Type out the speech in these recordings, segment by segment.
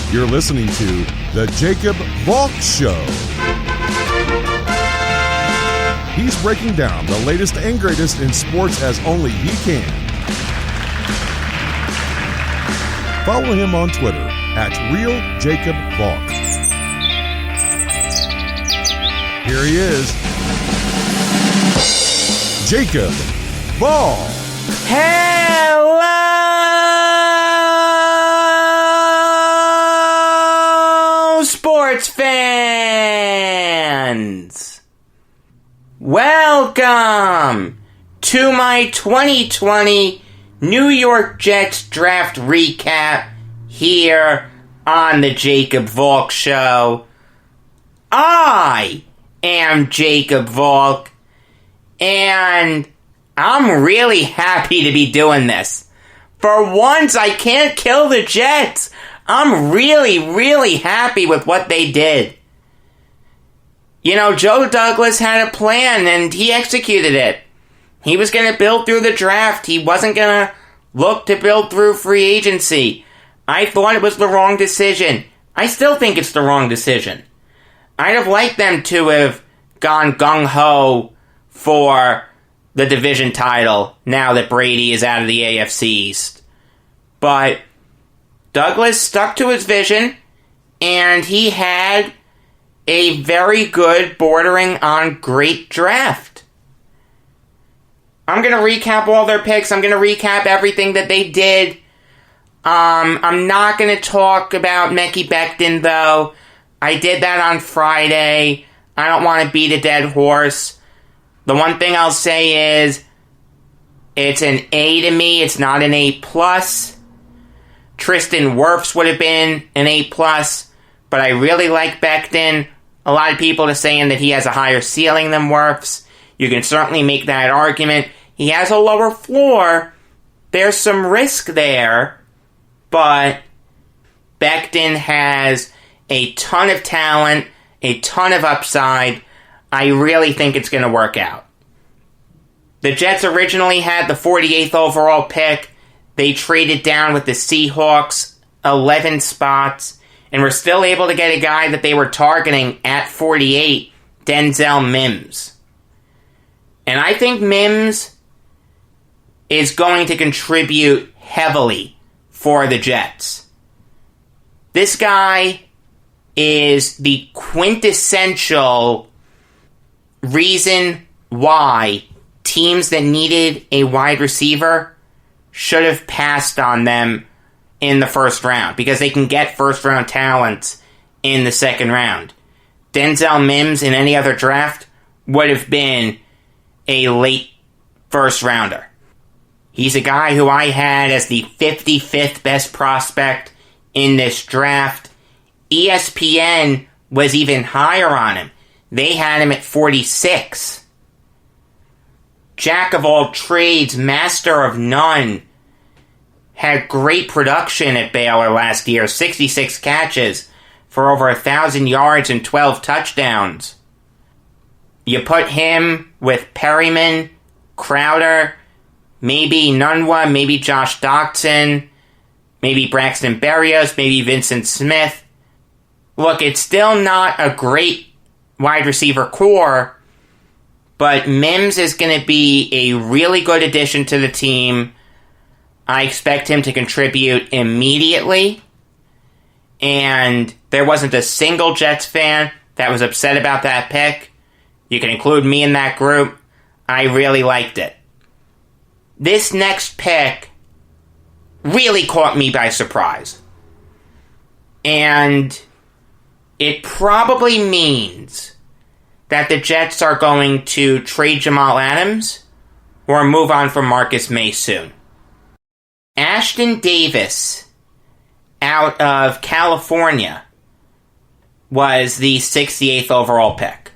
You're listening to The Jacob Valk Show. He's breaking down the latest and greatest in sports as only he can. Follow him on Twitter at RealJacobValk. Here he is, Jacob Valk. Hello, sports fans! Welcome to my 2020 New York Jets draft recap here on the Jacob Valk Show. I am Jacob Valk, and I'm really happy to be doing this. For once, I can't kill the Jets. I'm really happy with what they did. You know, Joe Douglas had a plan, and he executed it. He was going to build through the draft. He wasn't going to look to build through free agency. I thought it was the wrong decision. I still think it's the wrong decision. I'd have liked them to have gone gung-ho for the division title now that Brady is out of the AFC East. But Douglas stuck to his vision, and he had a very good, bordering on great draft. I'm going to recap all their picks. I'm going to recap everything that they did. I'm not going to talk about Mekhi Becton, though. I did that on Friday. I don't want to beat a dead horse. The one thing I'll say is, it's an A to me. It's not an A+. Tristan Wirfs would have been an A+, but I really like Becton. A lot of people are saying that he has a higher ceiling than Wirfs. You can certainly make that argument. He has a lower floor. There's some risk there, but Becton has a ton of talent, a ton of upside. I really think it's going to work out. The Jets originally had the 48th overall pick. They traded down with the Seahawks 11 spots, and were still able to get a guy that they were targeting at 48, Denzel Mims. And I think Mims is going to contribute heavily for the Jets. This guy is the quintessential reason why teams that needed a wide receiver should have passed on them in the first round, because they can get first-round talents in the second round. Denzel Mims in any other draft would have been a late first-rounder. He's a guy who I had as the 55th best prospect in this draft. ESPN was even higher on him. They had him at 46. Jack of all trades, master of none. Had great production at Baylor last year. 66 catches for over 1,000 yards and 12 touchdowns. You put him with Perryman, Crowder, maybe Nunwa, maybe Josh Doctson, maybe Braxton Berrios, maybe Vincent Smith. Look, it's still not a great wide receiver core, but Mims is going to be a really good addition to the team. I expect him to contribute immediately, and there wasn't a single Jets fan that was upset about that pick. You can include me in that group. I really liked it. This next pick really caught me by surprise. And it probably means that the Jets are going to trade Jamal Adams or move on from Marcus May soon. Ashton Davis, out of California, was the 68th overall pick.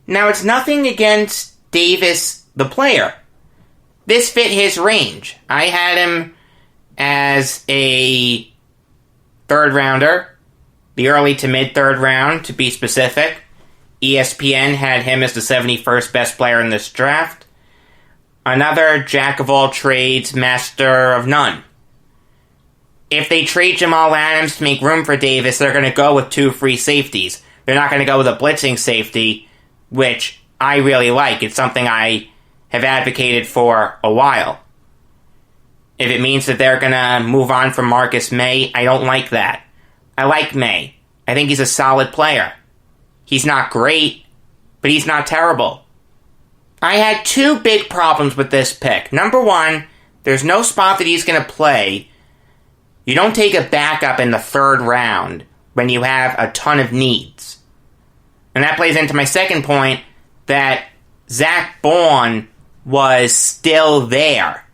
Now, it's nothing against Davis, the player. This fit his range. I had him as a third rounder, the early to mid third round, to be specific. ESPN had him as the 71st best player in this draft. Another jack of all trades, master of none. if they trade Jamal Adams to make room for Davis, they're going to go with 2 free safeties. They're not going to go with a blitzing safety, which I really like. It's something I have advocated for a while. If it means that they're going to move on from Marcus May, I don't like that. I like May. I think he's a solid player. He's not great, but he's not terrible. I had 2 big problems with this pick. Number 1, there's no spot that he's going to play. You don't take a backup in the 3rd round when you have a ton of needs. And that plays into my second point, that Zach Bourne was still there.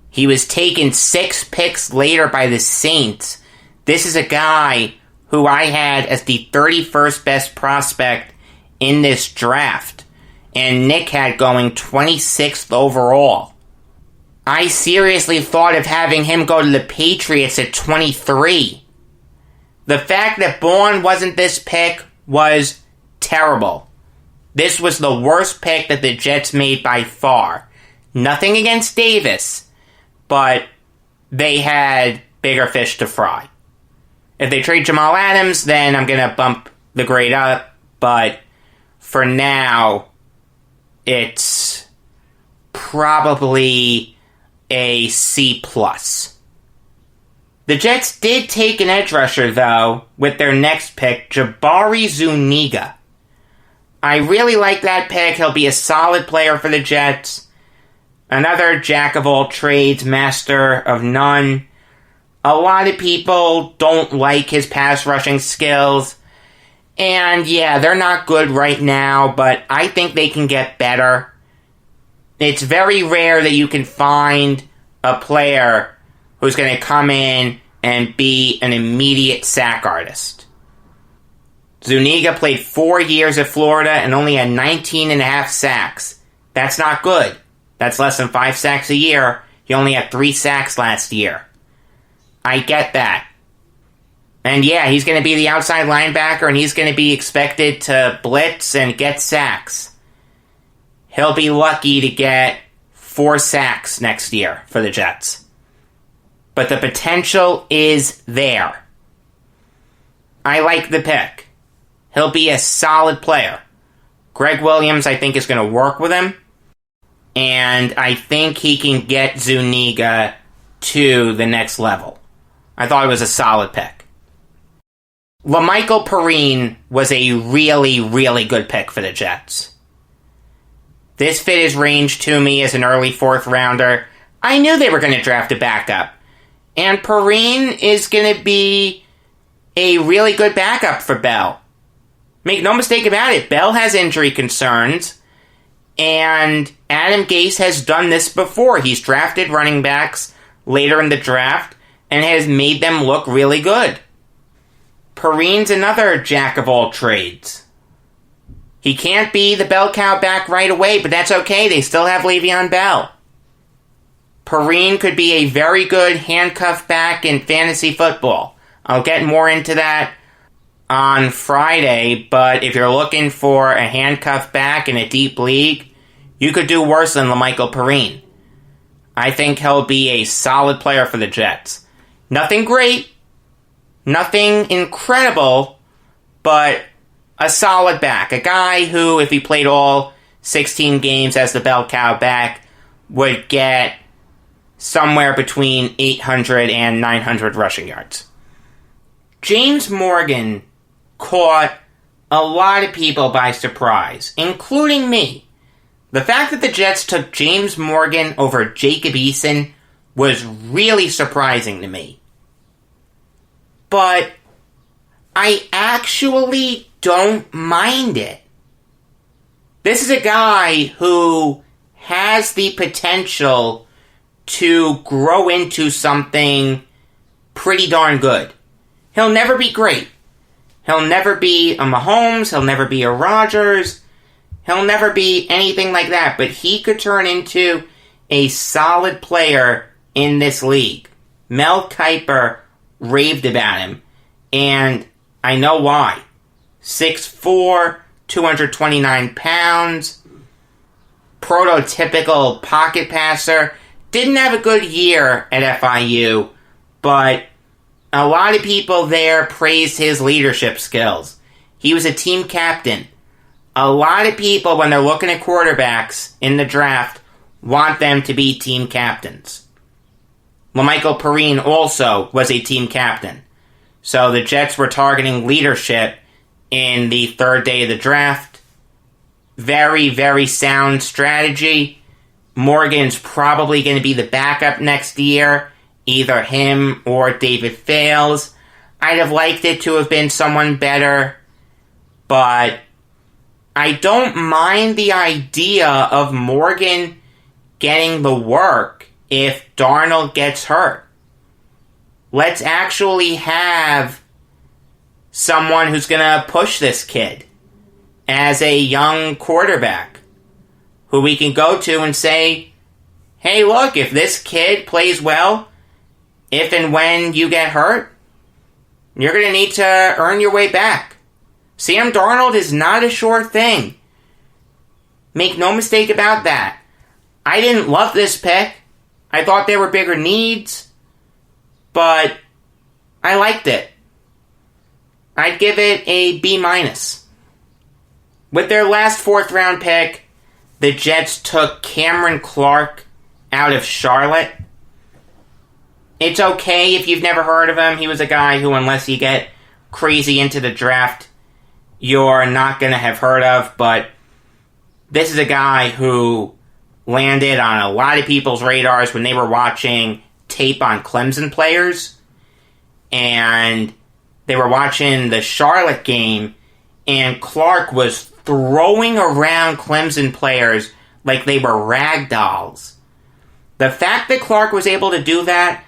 He was taken 6 picks later by the Saints. This is a guy who I had as the 31st best prospect in this draft. And Nick had going 26th overall. I seriously thought of having him go to the Patriots at 23. The fact that Bourne wasn't this pick was terrible. This was the worst pick that the Jets made by far. Nothing against Davis, but they had bigger fish to fry. If they trade Jamal Adams, then I'm going to bump the grade up, but for now, it's probably a C+. The Jets did take an edge rusher, though, with their next pick, Jabari Zuniga. I really like that pick. He'll be a solid player for the Jets. Another jack-of-all-trades, master of none. A lot of people don't like his pass rushing skills. And yeah, they're not good right now, but I think they can get better. It's very rare that you can find a player who's going to come in and be an immediate sack artist. Zuniga played 4 years at Florida and only had 19.5 sacks. That's not good. That's less than 5 sacks a year. He only had 3 sacks last year. I get that. And yeah, he's going to be the outside linebacker and he's going to be expected to blitz and get sacks. He'll be lucky to get 4 sacks next year for the Jets. But the potential is there. I like the pick. He'll be a solid player. Greg Williams, I think, is going to work with him. And I think he can get Zuniga to the next level. I thought it was a solid pick. LaMichael Perrine was a really, really good pick for the Jets. This fit his range to me as an early 4th rounder. I knew they were going to draft a backup. And Perrine is going to be a really good backup for Bell. Make no mistake about it, Bell has injury concerns. And Adam Gase has done this before. He's drafted running backs later in the draft and has made them look really good. Perrine's another jack-of-all-trades. He can't be the bell cow back right away, but that's okay. They still have Le'Veon Bell. Perrine could be a very good handcuff back in fantasy football. I'll get more into that on Friday, but if you're looking for a handcuff back in a deep league, you could do worse than LaMichael Perrine. I think he'll be a solid player for the Jets. Nothing great, nothing incredible, but a solid back. A guy who, if he played all 16 games as the bell cow back, would get somewhere between 800 and 900 rushing yards. James Morgan caught a lot of people by surprise, including me. The fact that the Jets took James Morgan over Jacob Eason was really surprising to me. But I actually don't mind it. This is a guy who has the potential to grow into something pretty darn good. He'll never be great. He'll never be a Mahomes. He'll never be a Rodgers. He'll never be anything like that. But he could turn into a solid player in this league. Mel Kiper raved about him. And I know why. 6'4", 229 pounds. Prototypical pocket passer. Didn't have a good year at FIU. But A lot of people there praised his leadership skills. He was a team captain. A lot of people, when they're looking at quarterbacks in the draft, want them to be team captains. LaMichael Perrine also was a team captain. So the Jets were targeting leadership in the third day of the draft. Very, very sound strategy. Morgan's probably going to be the backup next year. Either him or David Fales. I'd have liked it to have been someone better. But I don't mind the idea of Morgan getting the work if Darnold gets hurt. Let's actually have someone who's going to push this kid as a young quarterback who we can go to and say, hey, look, if this kid plays well, if and when you get hurt, you're going to need to earn your way back. Sam Darnold is not a sure thing. Make no mistake about that. I didn't love this pick. I thought there were bigger needs, but I liked it. I'd give it a B-. With their last fourth round pick, the Jets took Cameron Clark out of Charlotte. It's okay if you've never heard of him. He was a guy who, unless you get crazy into the draft, you're not going to have heard of, but this is a guy who landed on a lot of people's radars when they were watching tape on Clemson players, and they were watching the Charlotte game, and Clark was throwing around Clemson players like they were rag dolls. The fact that Clark was able to do that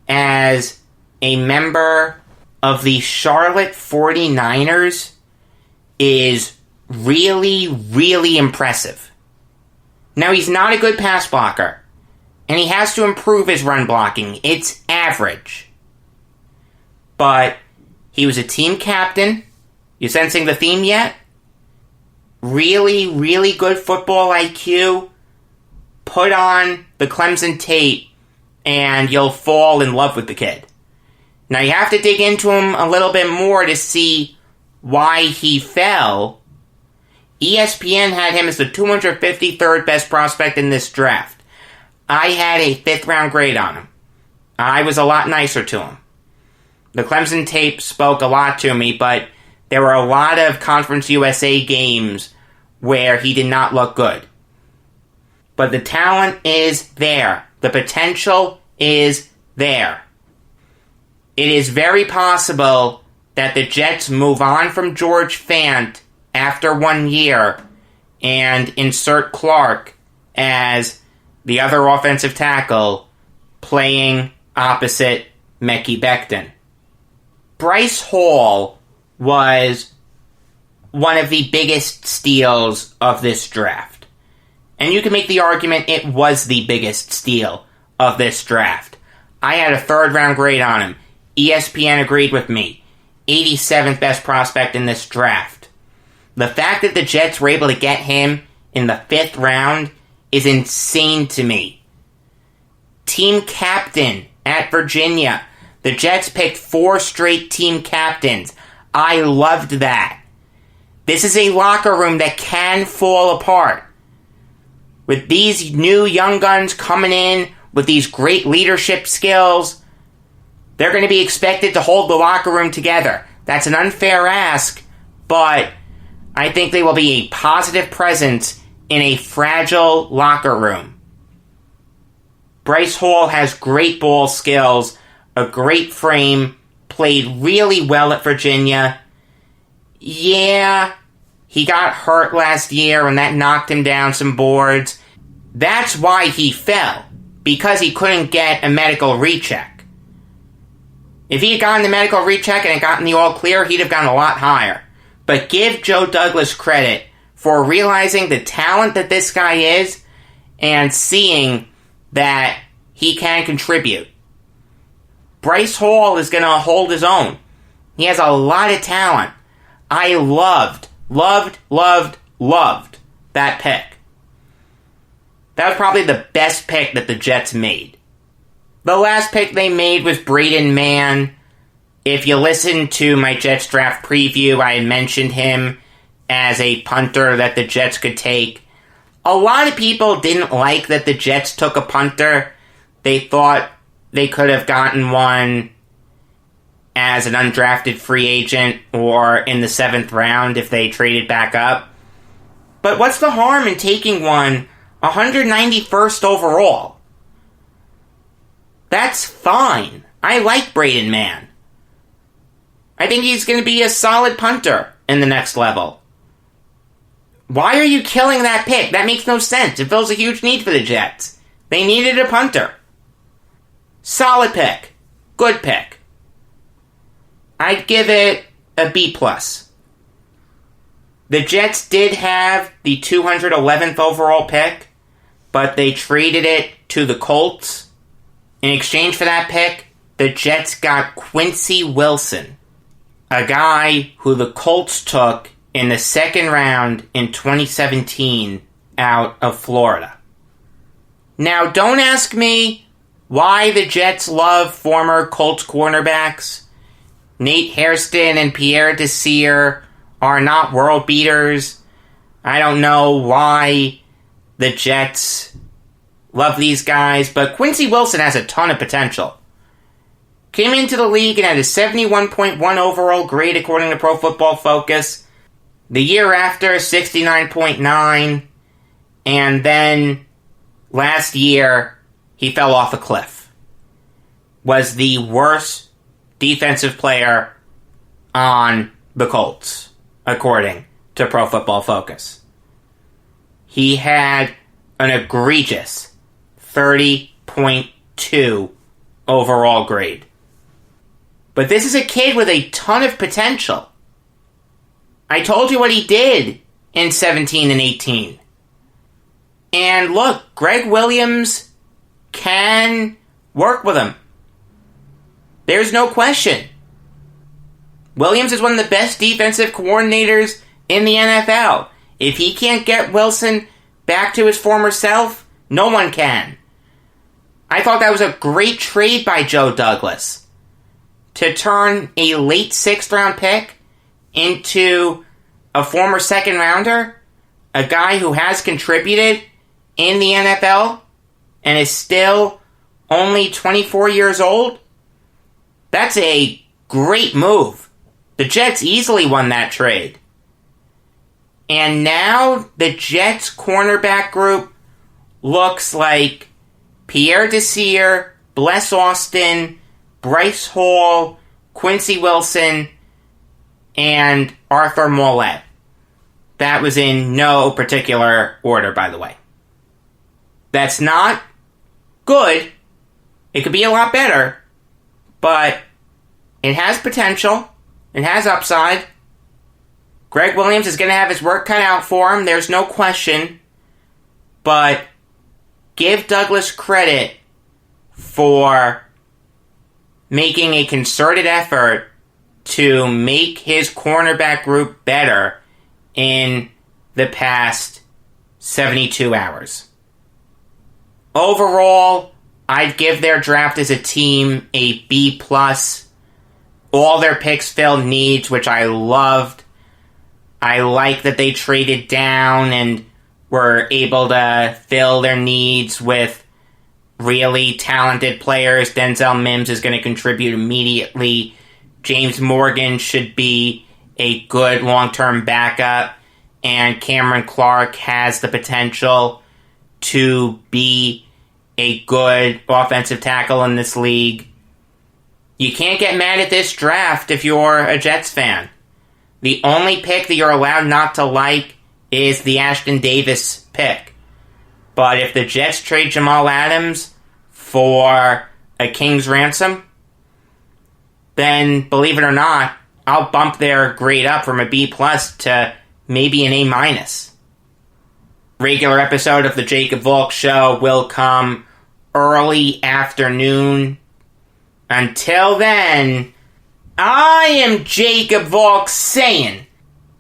as a member of the Charlotte 49ers is really, really impressive. Now, he's not a good pass blocker, and he has to improve his run blocking. It's average. But he was a team captain. You sensing the theme yet? Really, really good football IQ. Put on the Clemson tape, and you'll fall in love with the kid. Now, you have to dig into him a little bit more to see why he fell. ESPN had him as the 253rd best prospect in this draft. I had a 5th round grade on him. I was a lot nicer to him. The Clemson tape spoke a lot to me, but there were a lot of Conference USA games where he did not look good. But the talent is there. The potential is there. It is very possible that the Jets move on from George Fant after 1 year and insert Clark as the other offensive tackle playing opposite Mekhi Becton. Bryce Hall was one of the biggest steals of this draft. And you can make the argument it was the biggest steal of this draft. I had a 3rd round grade on him. ESPN agreed with me. 87th best prospect in this draft. The fact that the Jets were able to get him in the 5th round is insane to me. Team captain at Virginia. The Jets picked 4 straight team captains. I loved that. This is a locker room that can fall apart. With these new young guns coming in with these great leadership skills, they're going to be expected to hold the locker room together. That's an unfair ask, but I think they will be a positive presence in a fragile locker room. Bryce Hall has great ball skills, a great frame, played really well at Virginia. Yeah, he got hurt last year and that knocked him down some boards. That's why he fell, because he couldn't get a medical recheck. If he had gotten the medical recheck and had gotten the all clear, he'd have gotten a lot higher. But give Joe Douglas credit for realizing the talent that this guy is and seeing that he can contribute. Bryce Hall is going to hold his own. He has a lot of talent. I loved that pick. That was probably the best pick that the Jets made. The last pick they made was Braden Mann. If you listen to my Jets draft preview, I mentioned him as a punter that the Jets could take. A lot of people didn't like that the Jets took a punter. They thought they could have gotten one as an undrafted free agent or in the 7th round if they traded back up. But what's the harm in taking one 191st overall? That's fine. I like Braden Mann. I think he's going to be a solid punter in the next level. Why are you killing that pick? That makes no sense. It fills a huge need for the Jets. They needed a punter. Solid pick. Good pick. I'd give it a B+. The Jets did have the 211th overall pick, but they traded it to the Colts. In exchange for that pick, the Jets got Quincy Wilson, a guy who the Colts took in the 2nd round in 2017 out of Florida. Now, don't ask me why the Jets love former Colts cornerbacks. Nate Hairston and Pierre Desir are not world beaters. I don't know why the Jets love these guys, but Quincy Wilson has a ton of potential. Came into the league and had a 71.1 overall grade according to Pro Football Focus. The year after, 69.9. And then last year, he fell off a cliff. Was the worst defensive player on the Colts, according to Pro Football Focus. He had an egregious 30.2 overall grade. But this is a kid with a ton of potential. I told you what he did in 17 and 18. And look, Greg Williams can work with him. There's no question. Williams is one of the best defensive coordinators in the NFL. If he can't get Wilson back to his former self, no one can. I thought that was a great trade by Joe Douglas to turn a late 6th round pick into a former 2nd rounder, a guy who has contributed in the NFL and is still only 24 years old. That's a great move. The Jets easily won that trade. And now the Jets cornerback group looks like Pierre Desir, Bless Austin, Bryce Hall, Quincy Wilson, and Arthur Mollett. That was in no particular order, by the way. That's not good. It could be a lot better. But it has potential. It has upside. Greg Williams is going to have his work cut out for him. There's no question. But give Douglas credit for making a concerted effort to make his cornerback group better in the past 72 hours. Overall, I'd give their draft as a team a B+. All their picks filled needs, which I loved. I like that they traded down and were able to fill their needs with really talented players. Denzel Mims is going to contribute immediately. James Morgan should be a good long-term backup. And Cameron Clark has the potential to be a good offensive tackle in this league. You can't get mad at this draft if you're a Jets fan. The only pick that you're allowed not to like is the Ashton Davis pick. But if the Jets trade Jamal Adams for a king's ransom, then believe it or not, I'll bump their grade up from a B+ to maybe an A-. Regular episode of the Jacob Valk Show will come early afternoon. Until then, I am Jacob Valk saying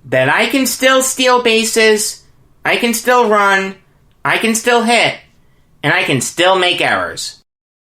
that I can still steal bases, I can still run, I can still hit, and I can still make errors.